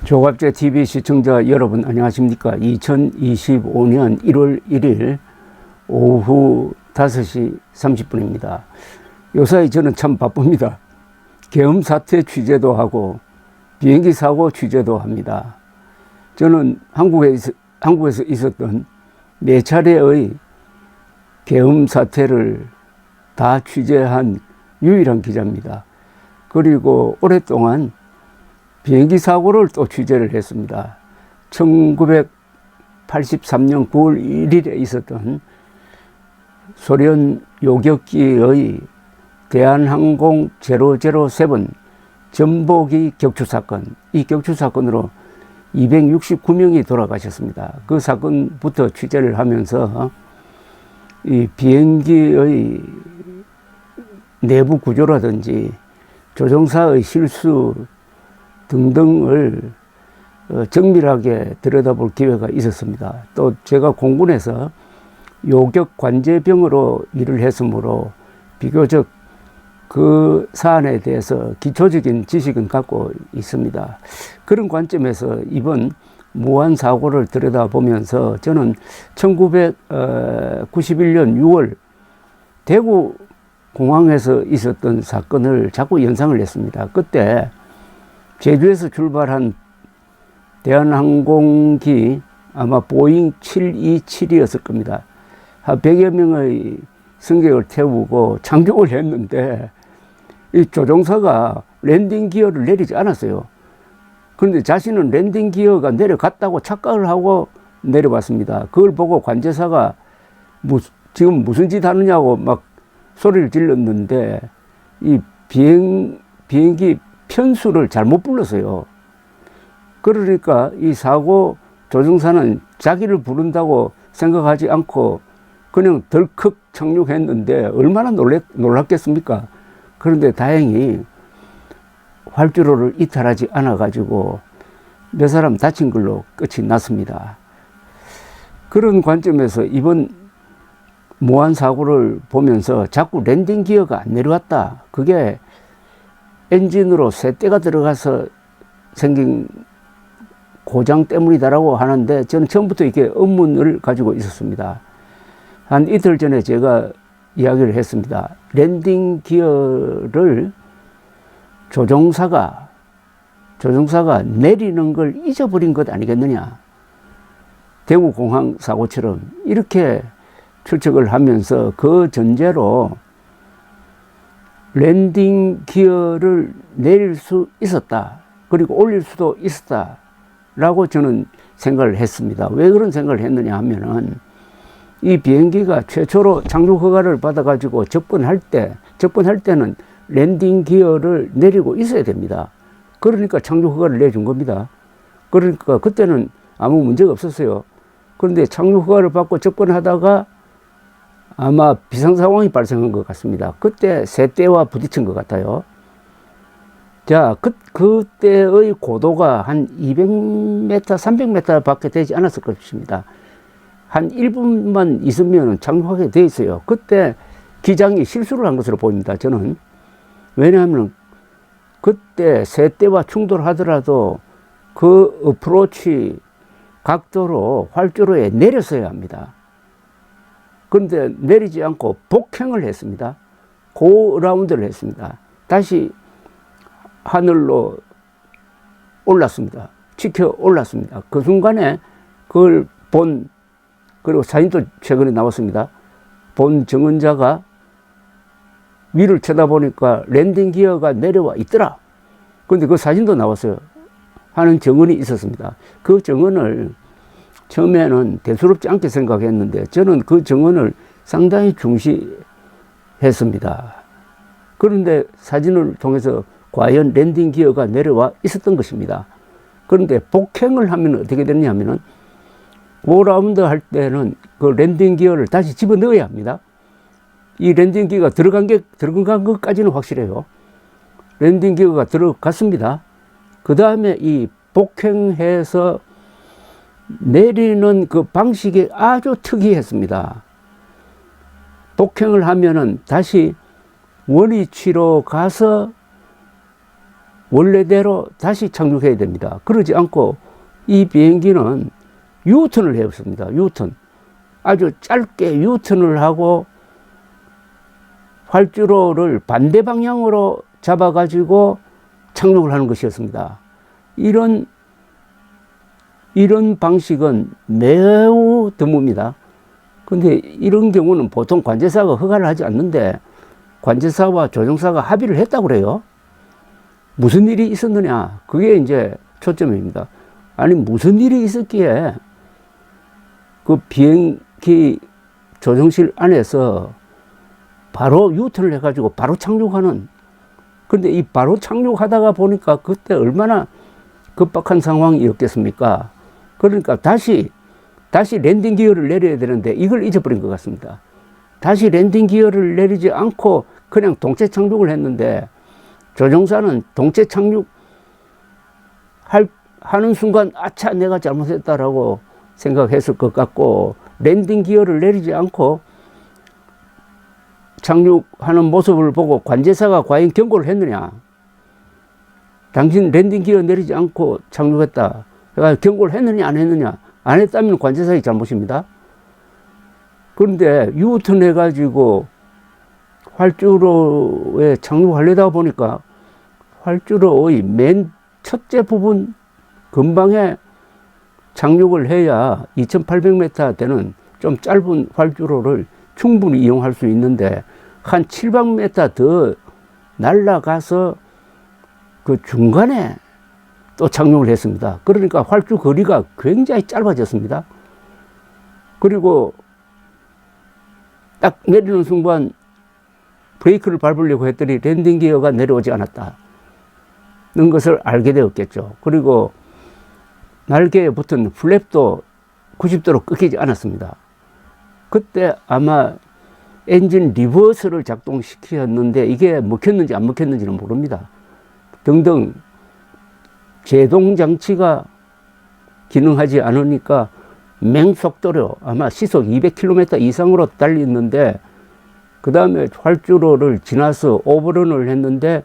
조갑제 TV 시청자 여러분 안녕하십니까. 2025년 1월 1일 오후 5시 30분입니다. 요사이 저는 참 바쁩니다. 계엄 사태 취재도 하고 비행기 사고 취재도 합니다. 저는 한국에서 있었던 4차례의 계엄 사태를 다 취재한 유일한 기자입니다. 그리고 오랫동안 비행기 사고를 또 취재를 했습니다. 1983년 9월 1일에 있었던 소련 요격기의 대한항공 007 전복기 격추 사건, 이 격추 사건으로 269명이 돌아가셨습니다. 그 사건부터 취재를 하면서 이 비행기의 내부 구조라든지 조종사의 실수 등등을 정밀하게 들여다볼 기회가 있었습니다. 또 제가 공군에서 요격 관제병으로 일을 했으므로 비교적 그 사안에 대해서 기초적인 지식은 갖고 있습니다. 그런 관점에서 이번 무한 사고를 들여다보면서 저는 1991년 6월 대구 공항에서 있었던 사건을 자꾸 연상을 했습니다. 그때 제주에서 출발한 대한항공기 아마 보잉 727이었을 겁니다. 한 100여 명의 승객을 태우고 착륙을 했는데 이 조종사가 랜딩 기어를 내리지 않았어요. 그런데 자신은 랜딩 기어가 내려갔다고 착각을 하고 내려왔습니다. 그걸 보고 관제사가 지금 무슨 짓 하느냐고 막 소리를 질렀는데 이 비행기 편수를 잘못 불렀어요. 그러니까 이 사고 조종사는 자기를 부른다고 생각하지 않고 그냥 덜컥 착륙했는데 얼마나 놀랐겠습니까? 그런데 다행히 활주로를 이탈하지 않아 가지고 몇 사람 다친 걸로 끝이 났습니다. 그런 관점에서 이번 무한 사고를 보면서 자꾸 랜딩 기어가 안 내려왔다. 그게 엔진으로 쇳대가 들어가서 생긴 고장 때문이다라고 하는데 저는 처음부터 이렇게 의문을 가지고 있었습니다. 한 이틀 전에 제가 이야기를 했습니다. 랜딩 기어를 조종사가 내리는 걸 잊어버린 것 아니겠느냐. 대구공항 사고처럼 이렇게 추측을 하면서 그 전제로 랜딩 기어를 내릴 수 있었다. 그리고 올릴 수도 있었다. 라고 저는 생각을 했습니다. 왜 그런 생각을 했느냐 하면은 이 비행기가 최초로 착륙 허가를 받아가지고 접근할 때는 랜딩 기어를 내리고 있어야 됩니다. 그러니까 착륙 허가를 내준 겁니다. 그러니까 그때는 아무 문제가 없었어요. 그런데 착륙 허가를 받고 접근하다가 아마 비상 상황이 발생한 것 같습니다. 그때 쇳대와 부딪힌 것 같아요. 자, 그때의 고도가 한 200m, 300m 밖에 되지 않았을 것입니다. 한 1분만 있으면 착륙하게 돼 있어요. 그때 기장이 실수를 한 것으로 보입니다. 저는. 왜냐하면 그때 쇳대와 충돌하더라도 그 어프로치 각도로 활주로에 내렸어야 합니다. 그런데 내리지 않고 복행을 했습니다. 고라운드를 했습니다. 다시 하늘로 올랐습니다. 치켜 올랐습니다. 그 순간에 그걸 그리고 사진도 최근에 나왔습니다. 본 정은자가 위를 쳐다보니까 랜딩 기어가 내려와 있더라. 그런데 그 사진도 나왔어요. 하는 정은이 있었습니다. 그 정은을 처음에는 대수롭지 않게 생각했는데 저는 그 정원을 상당히 중시했습니다. 그런데 사진을 통해서 과연 랜딩 기어가 내려와 있었던 것입니다. 그런데 복행을 하면 어떻게 되느냐 하면은 고라운드 할 때는 그 랜딩 기어를 다시 집어 넣어야 합니다. 이 랜딩 기어가 들어간 것까지는 확실해요. 랜딩 기어가 들어갔습니다. 그 다음에 이 복행해서 내리는 그 방식이 아주 특이했습니다. 복행을 하면은 다시 원위치로 가서 원래대로 다시 착륙해야 됩니다. 그러지 않고 이 비행기는 유턴을 해왔습니다. 유턴. 아주 짧게 유턴을 하고 활주로를 반대 방향으로 잡아가지고 착륙을 하는 것이었습니다. 이런 방식은 매우 드뭅니다. 근데 이런 경우는 보통 관제사가 허가를 하지 않는데 관제사와 조종사가 합의를 했다고 그래요. 무슨 일이 있었느냐? 그게 이제 초점입니다. 아니, 무슨 일이 있었기에 그 비행기 조종실 안에서 바로 유턴을 해가지고 바로 착륙하는. 근데 이 바로 착륙하다가 보니까 그때 얼마나 급박한 상황이었겠습니까? 그러니까 다시 랜딩 기어를 내려야 되는데 이걸 잊어버린 것 같습니다. 다시 랜딩 기어를 내리지 않고 그냥 동체 착륙을 했는데 조종사는 동체 착륙 하는 순간 아차, 내가 잘못했다라고 생각했을 것 같고, 랜딩 기어를 내리지 않고 착륙하는 모습을 보고 관제사가 과연 경고를 했느냐? 당신 랜딩 기어 내리지 않고 착륙했다. 그러니까 경고를 했느냐 안 했느냐? 안 했다면 관제사의 잘못입니다. 그런데 유턴 해가지고 활주로에 착륙하려다 보니까 활주로의 맨 첫째 부분 근방에 착륙을 해야 2800m 되는 좀 짧은 활주로를 충분히 이용할 수 있는데 한 700m 더 날아가서 그 중간에 또 착륙을 했습니다. 그러니까 활주 거리가 굉장히 짧아졌습니다. 그리고 딱 내리는 순간 브레이크를 밟으려고 했더니 랜딩 기어가 내려오지 않았다는 것을 알게 되었겠죠. 그리고 날개에 붙은 플랩도 90도로 꺾이지 않았습니다. 그때 아마 엔진 리버스를 작동시켰는데 이게 먹혔는지 안 먹혔는지는 모릅니다. 등등 제동 장치가 기능하지 않으니까 맹속도로 아마 시속 200km 이상으로 달렸는데 그 다음에 활주로를 지나서 오버런을 했는데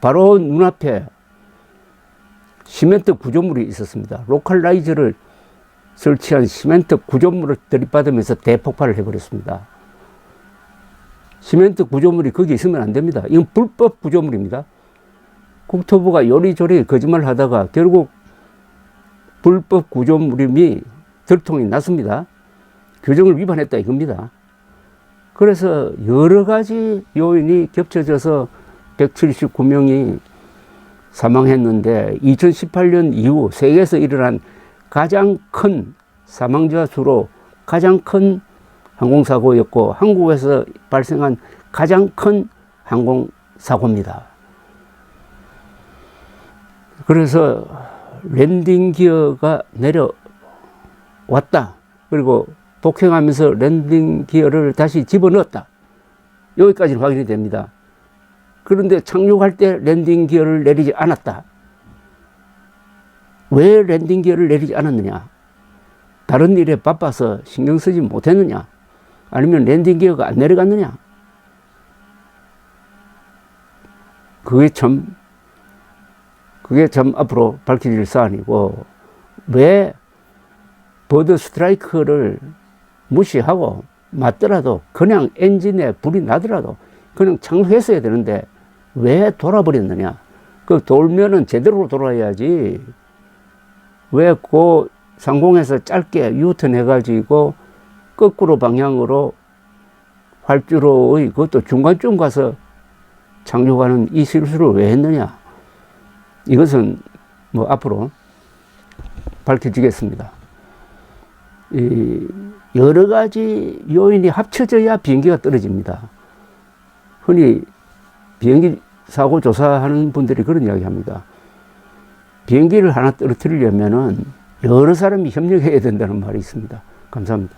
바로 눈앞에 시멘트 구조물이 있었습니다. 로컬라이저를 설치한 시멘트 구조물을 들이받으면서 대폭발을 해버렸습니다. 시멘트 구조물이 거기 있으면 안 됩니다. 이건 불법 구조물입니다. 국토부가 요리조리 거짓말 하다가 결국 불법 구조물이 들통이 났습니다. 규정을 위반했다 이겁니다. 그래서 여러 가지 요인이 겹쳐져서 179명이 사망했는데 2018년 이후 세계에서 일어난 가장 큰 사망자 수로 가장 큰 항공사고였고 한국에서 발생한 가장 큰 항공사고입니다. 그래서 랜딩 기어가 내려왔다. 그리고 폭행하면서 랜딩 기어를 다시 집어넣었다. 여기까지는 확인이 됩니다. 그런데 착륙할 때 랜딩 기어를 내리지 않았다. 왜 랜딩 기어를 내리지 않았느냐? 다른 일에 바빠서 신경 쓰지 못했느냐? 아니면 랜딩 기어가 안 내려갔느냐? 그게 참 앞으로 밝혀질 사안이고, 왜 버드 스트라이크를 무시하고 맞더라도 그냥 엔진에 불이 나더라도 그냥 착륙했어야 되는데 왜 돌아버렸느냐? 그 돌면은 제대로 돌아야지. 왜 그 상공에서 짧게 유턴 해가지고 거꾸로 방향으로 활주로의 그것도 중간쯤 가서 착륙하는 이 실수를 왜 했느냐? 이것은 뭐 앞으로 밝혀지겠습니다. 여러 가지 요인이 합쳐져야 비행기가 떨어집니다. 흔히 비행기 사고 조사하는 분들이 그런 이야기 합니다. 비행기를 하나 떨어뜨리려면은 여러 사람이 협력해야 된다는 말이 있습니다. 감사합니다.